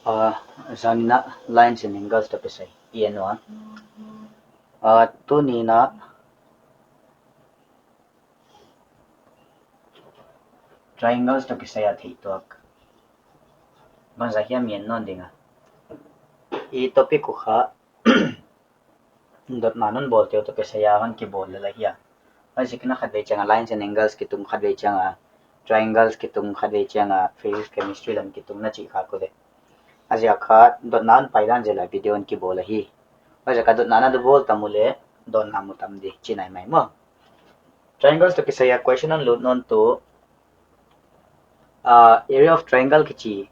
zanina lines and angles to pisay iyan wa tu ni na triangles to pisay at hituak bangsa hiya mien non dinga I topic ko kha dot nanon bolte to pisaya han ki bol la hiya asi kina khadai changa lines and angles ki tum khadai changa triangles ki tum khadai changa physics chemistry lam ki tum na chi kha ko de asi akha dot nan pailan jela video ki bol hi Baca kadut nana do bol tamule don namu tamdi chinai mai mo. Triangles to kisaya question on load non to area of triangle kichi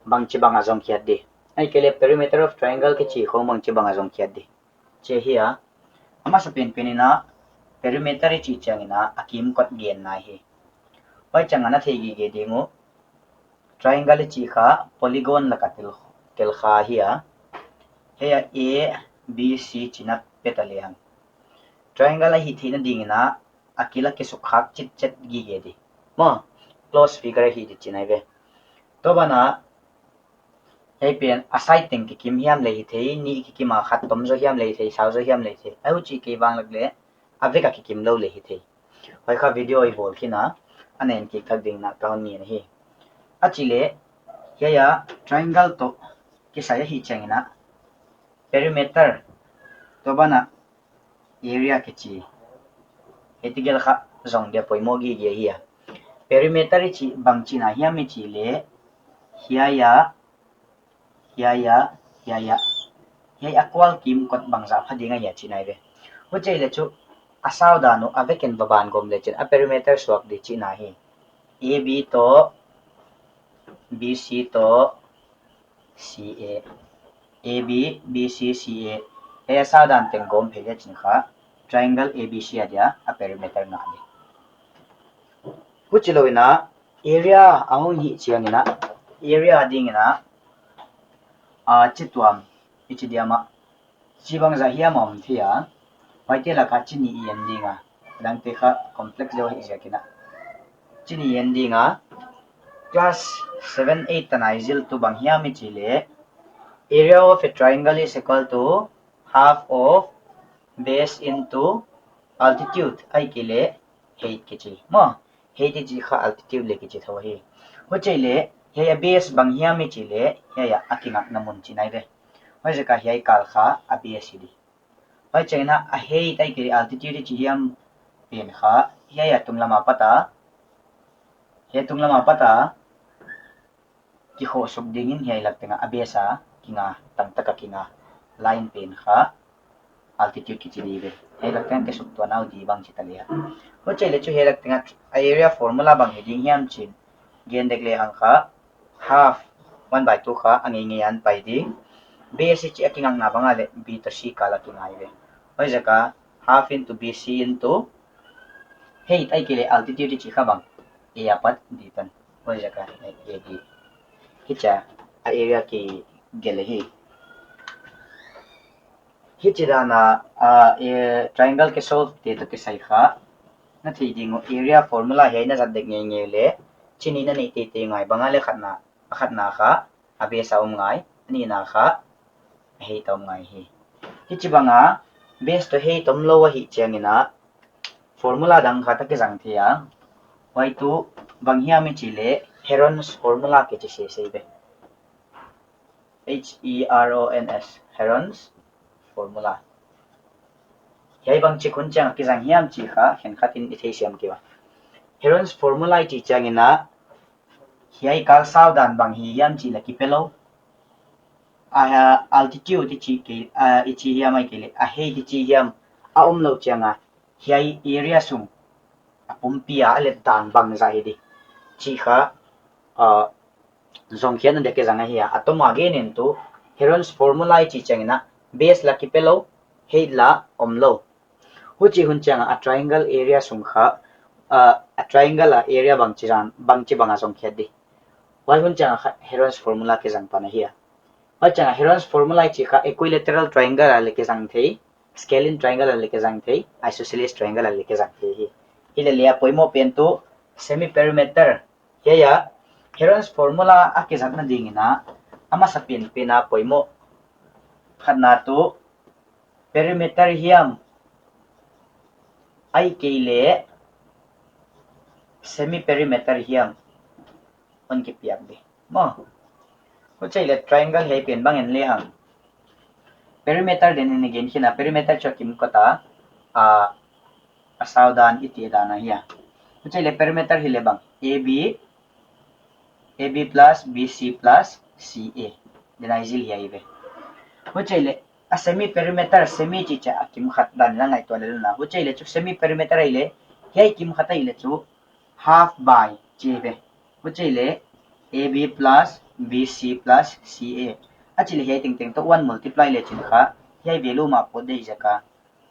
bangchi banga zong kiat di. Ai kele perimeter of triangle kichi ho bangchi banga zong kiat di. Che hiya ama sa pin pinina perimeter chi changina akim kot gen na hi. Bai changana thegi ge dingo triangle chi kha polygon lakatil tel kha hiya Heya A, B, C china petalihan. Triangle hi thina dingina akila ke sukhak chit chat gi gedi. Mo close figure hi di chinai ve. To bana hey pen aside ting ki kim hiam le hi thei ni ki kim khat tom zo hiam le thei sau zo hiam le thei. Ai chi ke bang lag le aveka ki kim lo le hi thei. Hoi kha video I bol kina anen ki thak ding na ka ni hi. Achile heya triangle to ki saya hi changina perimeter to bana area kichi etigel kha zong de poimo gi ge hiya perimeter chi bangchi na hiya mi chi le hiya akwal kim kot bangza phadinga ya chi nai be ho chei le chu asaw da no aveken baban gom le chen a perimeter swak de chi na hi ab to bc to ca AB, BC, CA. Kaya sa danteng gom phele chin kha triangle ABC adia a perimeter na di. Kuchilowina area ahong hi chiangina area dingina chitwam ichidiama chibang zahia mom thia paite la ka chini endinga dangte kha complex lo hi jakina chini endinga class 7 8 tanaizil to banghia mi chile Area of a triangle is equal to half of base into altitude. Ay kile height kichi. Mo height ji kha altitude le kichi thaw hi. Ho chile he base bang hiya mi chile ya akingak namun chinai de. Ho je ka hi kal kha a base di. Ho chena a height ay kile altitude chi hiam pen kha ya tunglama pata. He tunglama pata ki ho sub dingin hi laktenga abesa kinga tangtaka kinga line pen kha altitude ki chini be he lakten ke suk to naw di bang chitalia ho chele chu he laktenga area formula bang heading hiam chin gen dekle hang kha half 1/2 kha angi nge an pai ding base chi akingang na banga le b to c kala kinga be ho jaka half into bc into height ai kele altitude chi kha bang e apat di tan ho jaka e di hicha area ki gelehi hichirana triangle ke solve te to ke sai kha na thi ding area formula he na jat dek nge le chini na nei te ngai bangale khatna kha abe saum ngai ni na kha he tom ngai hi hichibanga base to he tom lo hi changina formula dang kha ta ke jang thia y2 banghia mi chile Heron's formula ke chi se be Herons Heron's formula yai bang chi kun chang ki jang hiam chi kha hen khatin ithei siam ki wa Heron's formula chi changina yai kal saw dan bang hi yam chi la ki pelo altitude chi ke ichi hiam ai ke le a he chi hiam a lo changa yai area sum apum pia ale dan bang za hi di chi kha zong khian de ke janga hi atom again into Heron's formula chi changina base la ki pelo head la omlo huchi hun changa a triangle area sumkha a triangle area bang chi banga song khedi why hun changa Heron's formula ke jang pana hiya why changa Heron's formula chi kha equilateral triangle ale ke jang thei scalene triangle ale ke jang thei isosceles triangle ale ke jang thei hi ile lia poimo pen to semi perimeter ya Heron's formula a ke jang na dingina ama sa pina poimo khatna tu perimeter hiam ai keile semi perimeter hiam on ki piak be mo ko chaile triangle hei pen bang en le hang perimeter den ni gen khina perimeter chokim kota a asaudan iti dana hiya ko chaile perimeter hile bang AB plus BC plus CA dinaizil hiya ibe ko chaile a semi perimeter semi chicha akim khat dan la ngai to le na ko chaile chu semi perimeter ile hei kim khata ile chu half by chebe ko chaile AB plus BC plus CA achile hei ting ting to 1 multiply le chin kha hei value ma po dei jaka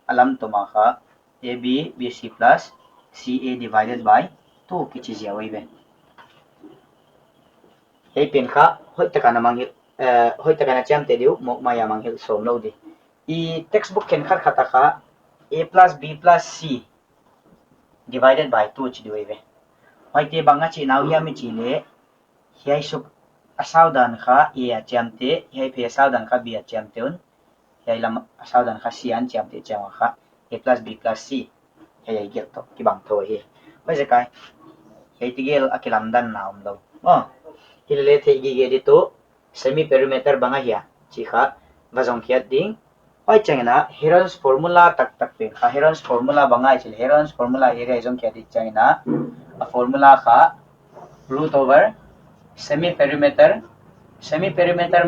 alam to ma kha AB BC plus CA divided by 2 ki chi jawi be hei pen kha hoi ta kana mang hoi ta kana cham te diu mok maya mang hil som lo di I textbook ken khat khata kha A plus B plus C divided by 2 chi diwi be hoi te banga chi naw ya mi chi le hei sup asaudan kha A cham te hei pe asaudan kha B cham te un hei lam asaudan kha C an cham te cham kha A plus B plus C hei gel to ki bang tho hi hoi je kai hei tigel akilam dan na lo hilele the gi ge di to semi perimeter banga hiya chi kha vazong khiat ding oi changena Heron's formula tak tak pe kha Heron's formula banga chil Heron's formula area jong khiat di changena a formula kha root over semi perimeter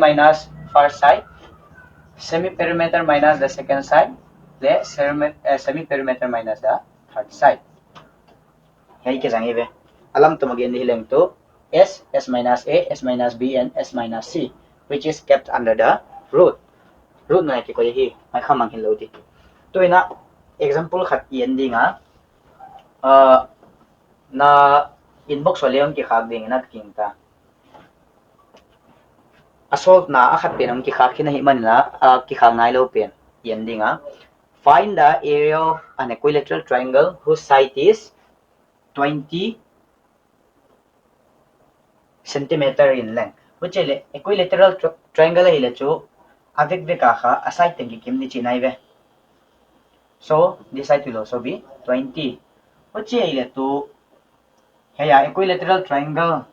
minus first side semi perimeter minus the second side le semi perimeter minus the third side hei ke jangi be alam to magain hileng to S minus A, S minus B, and S minus C, which is kept under the root. Root na ki ko hi, mai khamang hin lo di. To ina example khat yen ding na inbox waleon ki khak ding na king ta. Asol na akhat penam ki khak hina hi manila ki khak nai lo pen yen ding find the area of an equilateral triangle whose side is 20 centimeter in length which is equilateral triangle ile chu avik ve ka kha aside tengi kim ni chinai ve so this side will also be 20 which ile tu heya equilateral triangle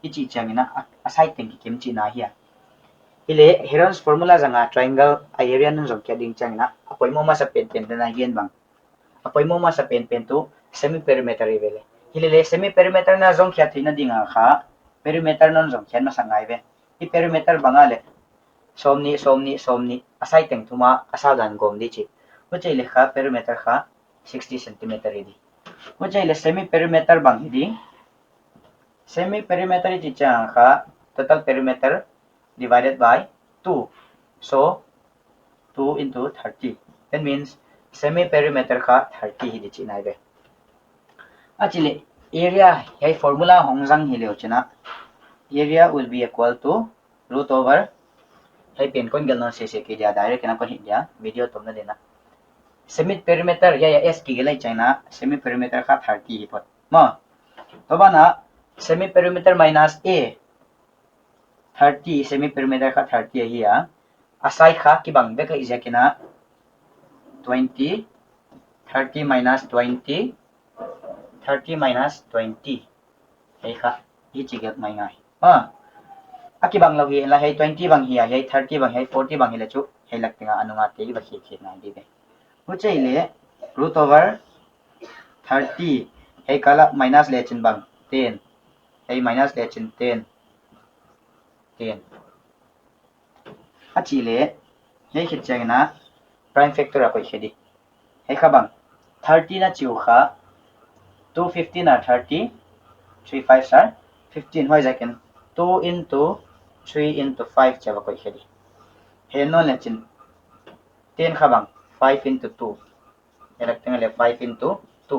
ichi changina aside tengi kim china hiya ile Heron's formula janga triangle area nun jong kya ding changina apoi mo ma sa pen pen na hian bang apoi mo ma sa pen pen tu semi perimeter ile ile semi perimeter na jong kya thina dinga kha perimeter non jong kyan masangai ve I perimeter bangale somni asai teng thuma asadan gom di chi ko chai le kha perimeter kha 60 cm idi ko chai le semi perimeter bang idi semi perimeter chi chang kha total perimeter divided by 2 so 2 into 30 that means semi perimeter kha 30 hi di chi nai ve achile area hai formula hongjang hi leo china area will be equal to root over hai pen kon gal non se ke dia direct kana kon dia video tumna dena semi perimeter ya s ki gelai china semi perimeter kha 30 hi pot ma to bana semi perimeter minus a 30 semi perimeter kha 30 hi ya asai kha ki bang be ka ija kina 20 30 minus 20 30 minus 20 hai kha hi chigat mai ngai aki bang lo hi la hai 20 bang hi hai 30 bang hai 40 bang hi la chu hai lak tinga anunga te ba khi khi nai di be hu chei le root over 30 hai kala minus le chin bang 10 hai minus le chin 10 10 achi le hai khit chang na prime factor a koi khedi hai kha bang 30 na chiu kha 215 are 30 3 5 are 15 hoi jaken 2 into 3 into 5 chaba koi khedi he no le chin 10 khabang 5 into 2 electing le 5 into 2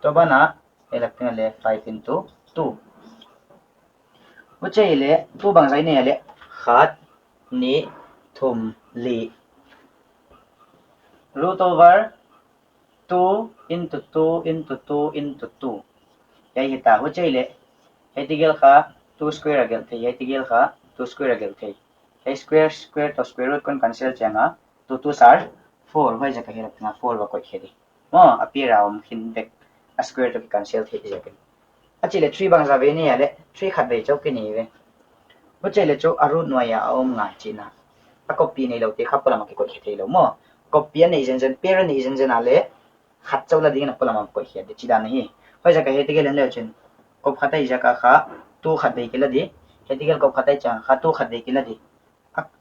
to bana electing le 5 into 2 uche le 2 bang jai ne le khat ni thum li root over 2 into 2 into 2 into 2 yai hita uche le hetigel kha 2 square agel the hetigel kha 2 square gel thei a square to square root kon cancel changa 2 sar 4 hoi ja ka helak na 4 ba ko khedi mo apira khin bek a square to cancel thei ja ken achile 3 bang za ve ni ya le 3 khat dei chok ke ni ve bo chele chok arut no ya om nga china a copy nei lo te khapala ma ke ko khethei lo mo copy nei jen parent nei jen ale khat chau la ding na pala ma ko khia de chida nahi hoi ja ka he te gel le chen kop khatai ja ka kha tu khat dei ke la di he te gel kop khatai cha kha tu khat dei ke la di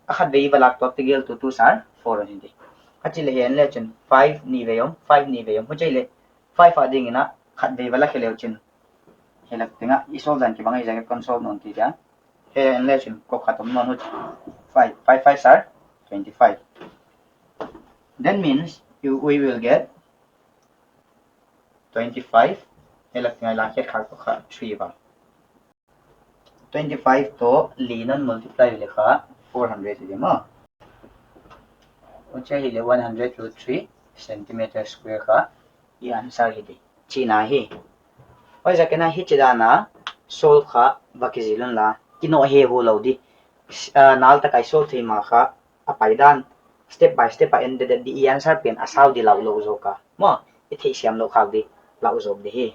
a khat dei balak to te gel tu sar 4 ni di achile he le chen 5 ni ve yom 5 ni ve yom bo chele 5 a ding na khat dei bala khele chen helak tinga isol dan ki bangai ja console non ti ja he le chen kop khatom non hu 5 sar 25 that means we will get 25 helak tinga la khet khar ko kha 3 ba 25 to linon multiply le kha 400 di ma ucha hi le 100 to 3 centimeter square kha i answer hi di china hi oi ja kena hi chidana sol kha bakizilon la kino he ho lo di nal ta kai sol thei ma kha a paidan step by step a ended di answer pen asaw di law lo zo ka mo i thei siam lo kha di law zo di hi